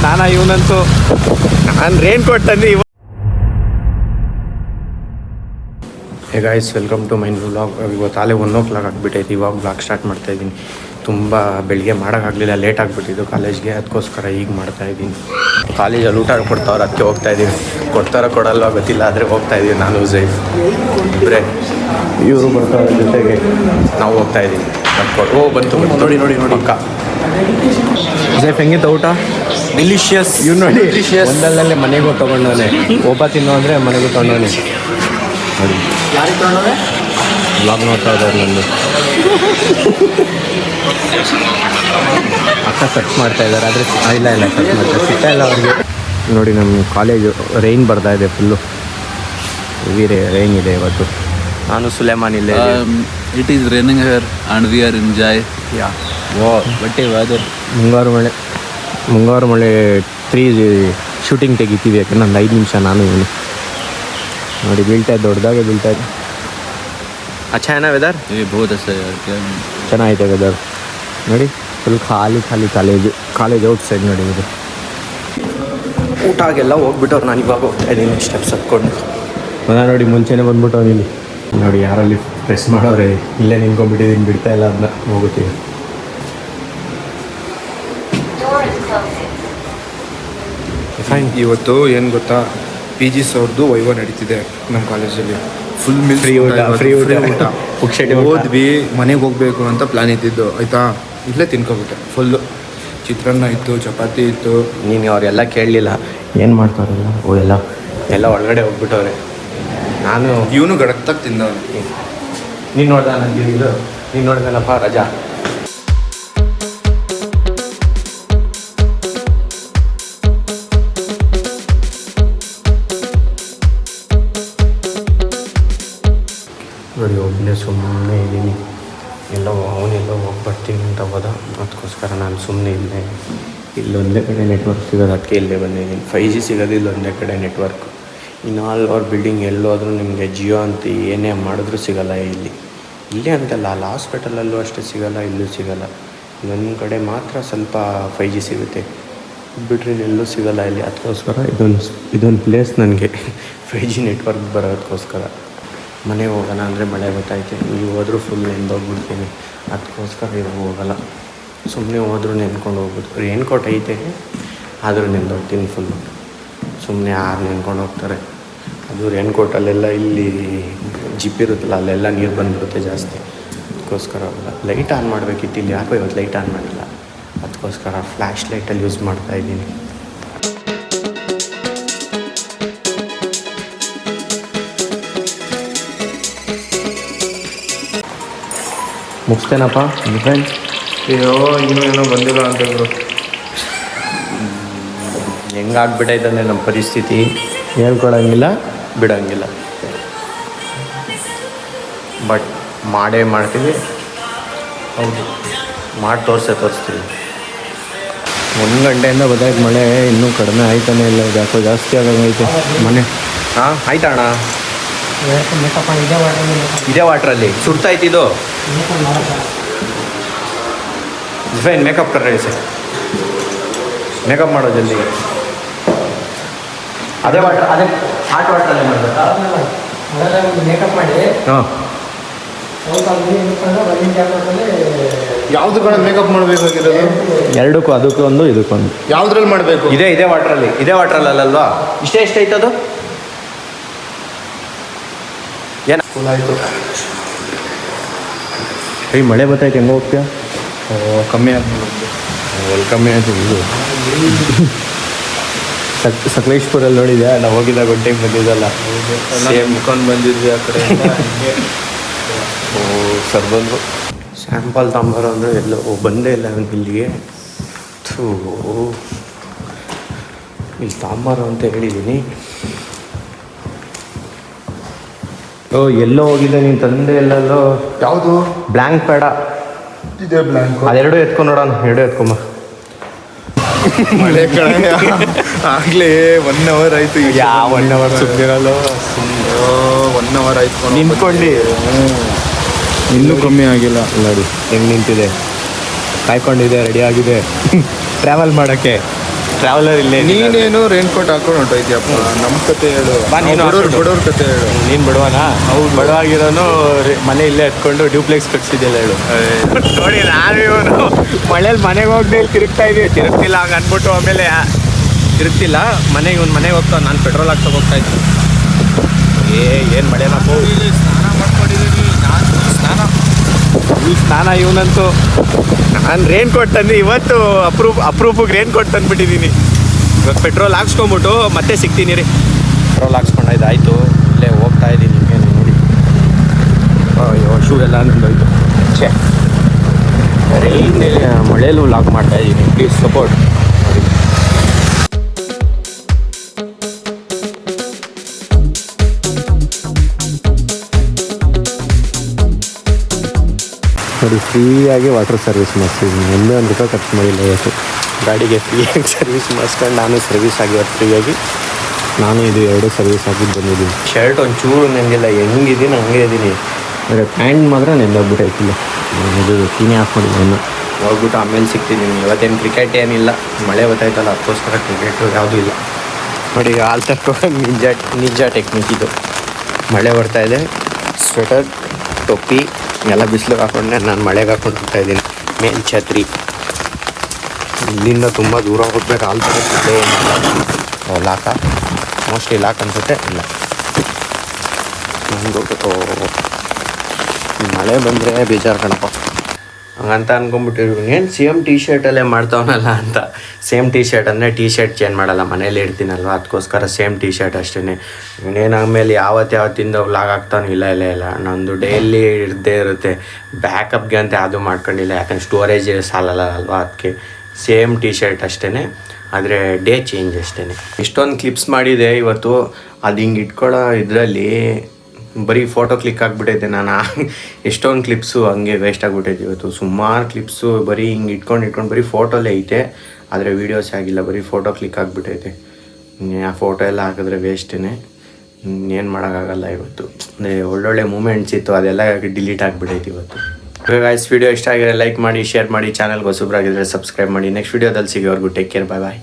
ನಾನಾ ಇವನಂತೂ ನಾನು raincoat ತಂದು hey guys, welcome to my vlog. ಇವತ್ತು ಅಲ್ಲೇ 1 o'clock ಆಗಿಬಿಟ್ಟೈತಿ. ಇವಾಗ ವ್ಲಾಗ್ ಸ್ಟಾರ್ಟ್ ಮಾಡ್ತಾಯಿದ್ದೀನಿ. ತುಂಬ ಬೆಳಿಗ್ಗೆ ಮಾಡೋಕ್ಕಾಗಲಿಲ್ಲ, ಲೇಟ್ ಆಗಿಬಿಟ್ಟಿದ್ದು ಕಾಲೇಜ್ಗೆ. ಅದಕ್ಕೋಸ್ಕರ ಈಗ ಮಾಡ್ತಾಯಿದ್ದೀನಿ. ಕಾಲೇಜಲ್ಲಿ ಊಟ ಕೊಡ್ತಾವ್ರು, ಅದಕ್ಕೆ ಹೋಗ್ತಾಯಿದ್ದೀವಿ. ಕೊಡ್ತಾರೋ ಕೊಡಲ್ವ ಗೊತ್ತಿಲ್ಲ, ಆದರೆ ಹೋಗ್ತಾಯಿದ್ದೀವಿ. ನಾನು ಜೈಫ್ ಇಬ್ಬರೇ, ಇವರು ಬರ್ತಾವ್ರ ಜೊತೆಗೆ ನಾವು ಹೋಗ್ತಾಯಿದ್ದೀವಿ. ಬಂತು ನೋಡಿ ನೋಡಿ ನೋಡಿ ಅಕ್ಕ ಜೈಫ್ ಹೆಂಗಿತ್ತು ಊಟ? ಡಿಲಿಷಿಯಸ್. ಇವ್ರು ನೋಡಿ ಡಿಲಿಷಿಯಸ್. ಒಂದಲ್ಲೇ ಮನೆಗೂ ತೊಗೊಂಡವನೆ. ಒಬ್ಬ ತಿನ್ನೋ ಅಂದರೆ ಮನೆಗೂ ತೊಗೊಂಡವನೆ. ನೋಡಿ ಯಾರಿಗೆ ತೊಗೊಂಡವನೆ? ಬ್ಲಾಗ್ ನೋಡ್ತಾ ಇದ್ದಾರೆ ನಂದು. ಅಕ್ಕ ಸರ್ಚ್ ಮಾಡ್ತಾ ಇದ್ದಾರೆ, ಆದರೆ ಇಲ್ಲ ಸರ್ಚ್ ಮಾಡ್ತಾರೆ, ಸಿಗ್ತಾ ಇಲ್ಲ ಅವ್ರಿಗೆ. ನೋಡಿ ನಮ್ಮ ಕಾಲೇಜು ರೈನ್ ಬರ್ತಾ ಇದೆ, ಫುಲ್ಲು ಹೆವಿ ರೈನ್ ಇದೆ ಇವತ್ತು. ನಾನು ಸುಲೇಮಾನ್ ಇಲ್ಲೇ. It is raining here and we are enjoy. Yeah but the weather ಮುಂಗಾರು ಮಳೆ 3 ಶೂಟಿಂಗ್ ತೆಗಿತೀವಿ. ಯಾಕಂದ್ರೆ ಒಂದು 5 ನಿಮಿಷ ನಾನು ಇವನು ನೋಡಿ ಬೀಳ್ತಾ ಇದ್ದೆ, ದೊಡ್ಡದಾಗೆ ಬೀಳ್ತಾ ಇದ್ದೆ. ಅಚ್ಚಾ ಏನಾ ವೆದರ್? ಬಹುತ್ ಚೆನ್ನಾಗಿದೆ ವೆದರ್. ನೋಡಿ ಫುಲ್ ಖಾಲಿ ಕಾಲೇಜ್ ಔಟ್ ಸೈಡ್ ನೋಡಿ ಇದು. ಊಟಗೆಲ್ಲ ಹೋಗ್ಬಿಟ್ಟವ್ರು. ನಾನು ಇವಾಗ ಹೋಗ್ತಾ ಇದ್ದೀನಿ ಸ್ಟೆಪ್ಸ್ ಹತ್ಕೊಂಡು. ನಾನು ನೋಡಿ ಮುಂಚೆನೇ ಬಂದ್ಬಿಟ್ಟು ಇಲ್ಲಿ ನೋಡಿ ಯಾರಲ್ಲಿ ಪ್ರೆಸ್ ಮಾಡೋರೆ. ಇಲ್ಲೇ ನಿಂತ್ಕೊಂಡ್ಬಿಟ್ಟಿದ್ದೀನಿ, ಬಿಡ್ತಾ ಇಲ್ಲ, ಅದನ್ನ ಹೋಗುತ್ತೀವಿ. ಫೈನ್. ಇವತ್ತು ಏನು ಗೊತ್ತಾ, PGs ಅವ್ರದ್ದು ವೈವ ನಡೀತಿದೆ ನಮ್ಮ ಕಾಲೇಜಲ್ಲಿ. ಫುಲ್ ಮಿಲ್ ಫ್ರೀ ಊಟ ಓದ್ವಿ, ಮನೆಗೆ ಹೋಗಬೇಕು ಅಂತ ಪ್ಲ್ಯಾನ್ ಇದ್ದಿದ್ದು ಆಯಿತಾ. ಇಲ್ಲೇ ತಿನ್ಕೊಬಿಟ್ಟೆ. ಫುಲ್ಲು ಚಿತ್ರಾನ್ನ ಇತ್ತು, ಚಪಾತಿ ಇತ್ತು. ನೀನು ಅವರೆಲ್ಲ ಕೇಳಲಿಲ್ಲ ಏನು ಮಾಡ್ತಾರಲ್ಲ. ಎಲ್ಲ ಒಳಗಡೆ ಹೋಗ್ಬಿಟ್ಟವ್ರೆ. ನಾನು ಇವನು ಗಡಕ್ತಾಗ ತಿಂದವನು. ನೀನು ನೋಡ್ದ ನನಗೆ ಇದು ನೀನು ನೋಡ್ದನಪ್ಪ ರಜಾ. ನೋಡಿ ಒಬ್ಬನೇ ಸುಮ್ಮನೆ ಇದ್ದೀನಿ. ಅವನೆಲ್ಲೋ ಹೋಗಿ ಬರ್ತೀನಿ ಅಂತ ಹೋದ. ಅದಕ್ಕೋಸ್ಕರ ನಾನು ಸುಮ್ಮನೆ ಇಲ್ಲೊಂದೇ ಕಡೆ ನೆಟ್ವರ್ಕ್ ಸಿಗೋದು, ಅದಕ್ಕೆ ಇಲ್ಲೇ ಬಂದಿದ್ದೀನಿ. 5G ಸಿಗೋದು ಇಲ್ಲೊಂದೇ ಕಡೆ ನೆಟ್ವರ್ಕ್. ಇನ್ನು ಅವ್ರ ಬಿಲ್ಡಿಂಗ್ ಎಲ್ಲೋದ್ರೂ ನಿಮಗೆ ಜಿಯೋ ಅಂತ ಏನೇ ಮಾಡಿದ್ರೂ ಸಿಗೋಲ್ಲ. ಇಲ್ಲೇ ಅಂತಲ್ಲ, ಅಲ್ಲಿ ಹಾಸ್ಪಿಟಲಲ್ಲೂ ಅಷ್ಟೇ ಸಿಗೋಲ್ಲ, ಇಲ್ಲೂ ಸಿಗೋಲ್ಲ. ಇನ್ನೊಂದು ಕಡೆ ಮಾತ್ರ ಸ್ವಲ್ಪ 5G ಸಿಗುತ್ತೆ, ಬಿಟ್ಟರೆ ಎಲ್ಲೂ ಸಿಗೋಲ್ಲ ಇಲ್ಲಿ. ಅದಕ್ಕೋಸ್ಕರ ಇದೊಂದು ಪ್ಲೇಸ್ ನನಗೆ 5G ನೆಟ್ವರ್ಕ್ ಬರೋದಕ್ಕೋಸ್ಕರ. ಮನೆಗೆ ಹೋಗೋಣ ಅಂದರೆ ಮಳೆ ಗೊತ್ತಾಯ್ತು. ನೀವು ಹೋದ್ರೂ ಫುಲ್ ನೆಂದೋಗ್ಬಿಡ್ತೀನಿ. ಅದಕ್ಕೋಸ್ಕರ ಇವಾಗ ಹೋಗೋಲ್ಲ. ಸುಮ್ಮನೆ ಹೋದ್ರೂ ನೆನ್ಕೊಂಡು ಹೋಗ್ಬೋದು. ರೇನ್ ಕೋಟ್ ಐತೆ, ಆದರೂ ನೆಂದೋಗ್ತೀನಿ ಫುಲ್ಲು. ಸುಮ್ಮನೆ ಯಾರು ನೆನ್ಕೊಂಡು ಹೋಗ್ತಾರೆ. ಅದು ರೇನ್ ಕೋಟಲ್ಲೆಲ್ಲ ಇಲ್ಲಿ ಜಿಪ್ ಇರುತ್ತಲ್ಲ, ಅಲ್ಲೆಲ್ಲ ನೀರು ಬಂದುಬಿಡುತ್ತೆ ಜಾಸ್ತಿ. ಅದಕ್ಕೋಸ್ಕರ ಹೋಗಲ್ಲ. ಲೈಟ್ ಆನ್ ಮಾಡಬೇಕಿತ್ತು, ಇಲ್ಲಿ ಯಾಕೋ ಇವತ್ತು ಲೈಟ್ ಆನ್ ಮಾಡಿಲ್ಲ. ಅದಕ್ಕೋಸ್ಕರ ಫ್ಲ್ಯಾಶ್ ಲೈಟಲ್ಲಿ ಯೂಸ್ ಮಾಡ್ತಾಯಿದ್ದೀನಿ. ಮುಗಿಸ್ತೇನಪ್ಪ ಫ್ರೆಂಡ್. ಅಯ್ಯೋ ಇನ್ನೂ ಏನೋ ಬಂದಿಲ್ಲ ಅಂತ ಹೇಳಿದ್ರು. ಹೆಂಗಾಗ್ಬಿಟ್ಟೈತೆ ಅಂದರೆ ನಮ್ಮ ಪರಿಸ್ಥಿತಿ ಹೇಳ್ಕೊಳಂಗಿಲ್ಲ, ಬಿಡೋಂಗಿಲ್ಲ. ಬಟ್ ಮಾಡ್ತೀವಿ. ಹೌದು, ಮಾಡಿ ತೋರಿಸ್ತೀವಿ. 1 ಗಂಟೆಯಿಂದ ಗೊತ್ತಾಯ್ತು ಮಳೆ ಇನ್ನೂ ಕಡಿಮೆ ಆಯ್ತಾನೆ ಇಲ್ಲ. ಯಾಕೋ ಜಾಸ್ತಿ ಆಗಂಗೈತೆ ಮನೆ. ಹಾಂ ಆಯ್ತಾ ಅಣ್ಣ? ಇದೇ ವಾಟ್ರಲ್ಲಿ ಸುಡ್ತಾಯ್ತು ಇದು. ಫೈನ್, ಮೇಕಪ್ ಕರ್ ರೆಡಿ ಸರ್. ಮೇಕಪ್ ಮಾಡೋ ಜಲ್ದಿ. ಅದೇ ಹಾಟ್ ವಾಟ್ರಲ್ಲೇ ಮಾಡಬೇಕಾ? ಮೇಕಪ್ ಮಾಡಿ ಹಾಂ. ಯಾವ್ದು ಕಡೆ ಮೇಕಪ್ ಮಾಡಬೇಕಾಗಿರೋದು? ಎರಡಕ್ಕೂ, ಅದಕ್ಕೊಂದು ಇದಕ್ಕೊಂದು. ಯಾವುದ್ರಲ್ಲಿ ಮಾಡಬೇಕು? ಇದೇ ವಾಟ್ರಲ್ಲಲ್ವಾ? ಎಷ್ಟೈತದು? ಏನು ಕೂಲ್ ಆಯಿತು. ಮಳೆ ಬರ್ತೈತೆ, ಹೆಂಗೆ ಹೋಗ್ತೀಯ? ಕಮ್ಮಿ ಆದ್ಮೇಲೆ ಅಲ್ಲಿ ಕಮ್ಮಿ ಆಯ್ತು. ಇದು ಸಕಲೇಶ್ಪುರಲ್ಲಿ ನೋಡಿದ್ಯಾ? ನಾವು ಹೋಗಿದ್ದಾಗ ಒಂದು ಟೈಮ್ ಬಂದಿದ್ದಲ್ಲ, ಮುಖಂಡು ಬಂದಿದ್ವಿ ಆ ಕಡೆ. ಸರ್ ಬಂದರು ಸ್ಯಾಂಪಲ್ ತಾಂಬಾರು ಅಂದರೆ ಎಲ್ಲೋ ಬಂದೇ ಇಲ್ಲ ಇಲ್ಲಿಗೆ. ಇಲ್ಲಿ ತಾಂಬಾರು ಅಂತ ಹೇಳಿದ್ದೀನಿ. ಎಲ್ಲೋ ಹೋಗಿದೆ ನೀನು ತಂದೆ ಎಲ್ಲೆಲ್ಲೋ. ಯಾವುದು? ಬ್ಲ್ಯಾಂಕ್ ಬೇಡ, ಇದೆ ಬ್ಲ್ಯಾಂಕ್. ಅದೆರಡು ಎತ್ಕೊಂಡು ನೋಡೋಣ. ಎರಡು ಎತ್ಕೊಂಬ. ಮಳೆ ಕಡೆ ಆಗಲೇ 1 hour ಆಯಿತು. ಯಾವ 1 hour ಸುತ್ತಿರಲ್ಲ. 1 hour ಆಯ್ತು ನಿಂತ್ಕೊಂಡು. ಇನ್ನೂ ಕಮ್ಮಿ ಆಗಿಲ್ಲ ನೋಡಿ ಹೆಂಗೆ ನಿಂತಿದೆ, ಕಾಯ್ಕೊಂಡಿದೆ, ರೆಡಿ ಆಗಿದೆ ಟ್ರಾವೆಲ್ ಮಾಡೋಕ್ಕೆ. ಟ್ರಾವೆಲರ್ ಇಲ್ಲೇ ನೀನೇನು ರೈನ್ ಕೋಟ್ ಹಾಕೊಂಡು ಹೊಂಟೋಯ್ತೀಯಪ್ಪ. ನಮ್ಮ ಕತೆ ಹೇಳು. ಬಾ, ನೀನು ಬಡವ್ರ ಕತೆ ಹೇಳು. ನೀನು ಬಡವನಾ? ಹೌದು, ಬಡವಾಗಿರೋನು ಮನೆ ಇಲ್ಲೇ ಎತ್ಕೊಂಡು ಡ್ಯೂಪ್ಲೆಕ್ಸ್ ಕಟ್ಸಿದ್ದೆಲ್ಲ ಹೇಳು. ನೋಡಿ ನಾನು ಇವನು ಮಳೇಲಿ ಮನೆಗೆ ಹೋಗದೆ ತಿರುಗ್ತಾ ಇದೀವಿ. ತಿರುಗ್ತಿಲ್ಲ ಹಂಗೆ ಅಂದ್ಬಿಟ್ಟು ಆಮೇಲೆ ತಿರುಗ್ತಿಲ್ಲ ಮನೆಗೆ ಇವ್ನು ಮನೆಗೆ ಹೋಗ್ತಾವ. ನಾನು ಪೆಟ್ರೋಲ್ ಹಾಕ್ತಾ ಹೋಗ್ತಾ ಇದ್ದೆ. ಏನು ಮಳೆನಪ್ಪ. ಸ್ನಾನ ಮಾಡ್ಕೊಂಡಿದ್ದೀನಿ ನಾನು. ಈ ಸ್ನಾನ ಇವನಂತೂ. ನಾನು ರೇನ್ ಕೋಟ್ ತಂದು ಇವತ್ತು ಅಪ್ರೂಪಕ್ಕೆ ರೇನ್ ಕೋಟ್ ತಂದುಬಿಟ್ಟಿದ್ದೀನಿ. ಇವಾಗ ಪೆಟ್ರೋಲ್ ಹಾಕ್ಸ್ಕೊಂಬಿಟ್ಟು ಮತ್ತೆ ಸಿಗ್ತೀನಿ ರೀ. ಪೆಟ್ರೋಲ್ ಹಾಕ್ಸ್ಕೊಂಡಾಯ್ತು ಆಯಿತು. ಇಲ್ಲೇ ಹೋಗ್ತಾ ಇದ್ದೀನಿ. ಏನು ನೋಡಿ, ಅಯ್ಯೋ ಶೂ ಎಲ್ಲ ನಂದೋಯ್ತು. ಛೇ, ಮಳೆಯಲ್ಲೂ ಲಾಕ್ ಮಾಡ್ತಾ ಇದ್ದೀನಿ. ಪ್ಲೀಸ್ ಸಪೋರ್ಟ್ ನೋಡಿ. ನೋಡಿ, ಫ್ರೀಯಾಗಿ ವಾಟರ್ ಸರ್ವಿಸ್ ಮಾಡಿಸಿದ್ದೀನಿ. ಒಂದೇ ಒಂದು ರೂಪಾಯಿ ಖರ್ಚು ಮಾಡಿಲ್ಲ ಇವತ್ತು. ಗಾಡಿಗೆ ಫ್ರೀಯಾಗಿ ಸರ್ವಿಸ್ ಮಾಡಿಸ್ಕೊಂಡು ನಾನು ಸರ್ವಿಸ್ ಆಗಿರೋದು ಫ್ರೀಯಾಗಿ. ನಾನು ಇದು 2 ಸರ್ವಿಸ್ ಆಗಿದ್ದು ಬಂದಿದ್ದೀನಿ. ಶರ್ಟ್ ಒಂಚೂರು ನನಗೆಲ್ಲ ಹೆಂಗಿದ್ದೀನಿ ಹಂಗೆ ಇದ್ದೀನಿ. ಆದರೆ ಪ್ಯಾಂಟ್ ಮಾತ್ರ ನೆಂದೋಗ್ಬಿಟ್ಟೈತಿಲ್ಲ. ಇದು ಸೀನೆ ಹಾಕ್ಕೊಂಡಿದ್ದೀನಿ. ಹೋಗ್ಬಿಟ್ಟು ಆಮೇಲೆ ಸಿಗ್ತೀನಿ. ಇವತ್ತೇನು ಕ್ರಿಕೆಟ್ ಏನಿಲ್ಲ, ಮಳೆ ಗೊತ್ತಾಯ್ತಲ್ಲ, ಅದಕ್ಕೋಸ್ಕರ ಕ್ರಿಕೆಟು ಯಾವುದೂ ಇಲ್ಲ. ನೋಡಿ, ಹಾಲು ತರ್ಕೊಂಡು ನಿಜ ಟೆಕ್ನಿಕ್ ಇದು. ಮಳೆ ಬರ್ತಾಯಿದೆ, ಸ್ವೆಟರ್ ಟೊಪ್ಪಿ ಎಲ್ಲ ಬಿಸಿಲಿಗೆ ಹಾಕೊಂಡೆ. ನಾನು ಮಳೆಗೆ ಹಾಕೊಂಡು ಹೋಗ್ತಾಯಿದ್ದೀನಿ. ಮೇಲ್ ಛತ್ರಿ. ಇಲ್ಲಿಂದ ತುಂಬ ದೂರ ಹೋಗ್ಬೇಕು. ಹಾಲು ತಗೋತಿದ್ದೆ ಏನಿಲ್ಲ. ಲಾಕ ಮೋಸ್ಟ್ಲಿ ಲಾಕ್ ಅನ್ಸುತ್ತೆ. ಇಲ್ಲ, ನಂಗೆ ಹೋಗ್ಬೇಕು. ಮಳೆ ಬಂದರೆ ಬೇಜಾರು ಕಣಪ್ಪ. ಹಂಗಂತ ಅನ್ಕೊಂಬಿಟ್ಟಿರು ಏನು ಸೇಮ್ ಟಿ ಶರ್ಟಲ್ಲೇ ಮಾಡ್ತಾವನಲ್ಲ ಅಂತ. ಸೇಮ್ ಟಿ ಶರ್ಟ್ ಅಂದರೆ ಟಿ ಶರ್ಟ್ ಚೇಂಜ್ ಮಾಡಲ್ಲ, ಮನೇಲಿ ಇಡ್ತೀನಲ್ವ, ಅದಕ್ಕೋಸ್ಕರ ಸೇಮ್ ಟಿ ಶರ್ಟ್ ಅಷ್ಟೇ. ಇನ್ನೇನು ಆಮೇಲೆ ಯಾವತ್ತಿಂದ ವ್ಲಾಗ್ ಆಗ್ತಾನೋ ಇಲ್ಲ. ನಂದು ಡೈಲಿ ಇರದೇ ಇರುತ್ತೆ. ಬ್ಯಾಕಪ್ಗೆ ಅಂತ ಯಾವುದು ಮಾಡ್ಕೊಂಡಿಲ್ಲ, ಯಾಕಂದ್ರೆ ಸ್ಟೋರೇಜ್ ಸಾಲಲ್ಲ ಅಲ್ವಾ, ಅದಕ್ಕೆ ಸೇಮ್ ಟಿ ಶರ್ಟ್ ಅಷ್ಟೇ. ಆದರೆ ಡೇ ಚೇಂಜ್ ಅಷ್ಟೇ. ಇಷ್ಟೊಂದು ಕ್ಲಿಪ್ಸ್ ಮಾಡಿದೆ ಇವತ್ತು. ಅದು ಹಿಂಗೆ ಇಟ್ಕೊಳ್ಳೋ ಇದರಲ್ಲಿ ಬರೀ ಫೋಟೋ ಕ್ಲಿಕ್ ಆಗಿಬಿಟ್ಟೈತೆ. ನಾನು ಎಷ್ಟೊಂದು ಕ್ಲಿಪ್ಸು ಹಂಗೆ ವೇಸ್ಟ್ ಆಗಿಬಿಟ್ಟೈತೆ ಇವತ್ತು. ಸುಮಾರು ಕ್ಲಿಪ್ಸು ಬರೀ ಹಿಂಗೆ ಇಟ್ಕೊಂಡು ಬರೀ ಫೋಟೋಲ್ಲೇ ಐತೆ, ಆದರೆ ವೀಡಿಯೋಸ್ ಆಗಿಲ್ಲ. ಬರೀ ಫೋಟೋ ಕ್ಲಿಕ್ ಆಗಿಬಿಟ್ಟೈತೆ. ಆ ಫೋಟೋ ಎಲ್ಲ ಹಾಕಿದ್ರೆ ವೇಸ್ಟೇ. ಏನು ಮಾಡೋಕ್ಕಾಗಲ್ಲ ಇವತ್ತು. ಅಂದರೆ ಒಳ್ಳೊಳ್ಳೆ ಮೂಮೆಂಟ್ಸ್ ಇತ್ತು, ಅದೆಲ್ಲ ಡಿಲೀಟ್ ಆಗಿಬಿಟ್ಟೈತೆ ಇವತ್ತು. ಗೈಸ್, ವಿಡಿಯೋ ಇಷ್ಟ ಆಗಿದ್ರೆ ಲೈಕ್ ಮಾಡಿ, ಶೇರ್ ಮಾಡಿ, ಚಾನಲ್ಗೆ ಹೊಸಬ್ರಾಗಿದ್ದರೆ ಸಬ್ಸ್ಕ್ರೈಬ್ ಮಾಡಿ. ನೆಕ್ಸ್ಟ್ ವೀಡಿಯೋದಲ್ಲಿ ಸಿಗೋವರೆಗೂ ಟೇಕ್ ಕೇರ್, ಬಾಯ್ ಬಾಯ್.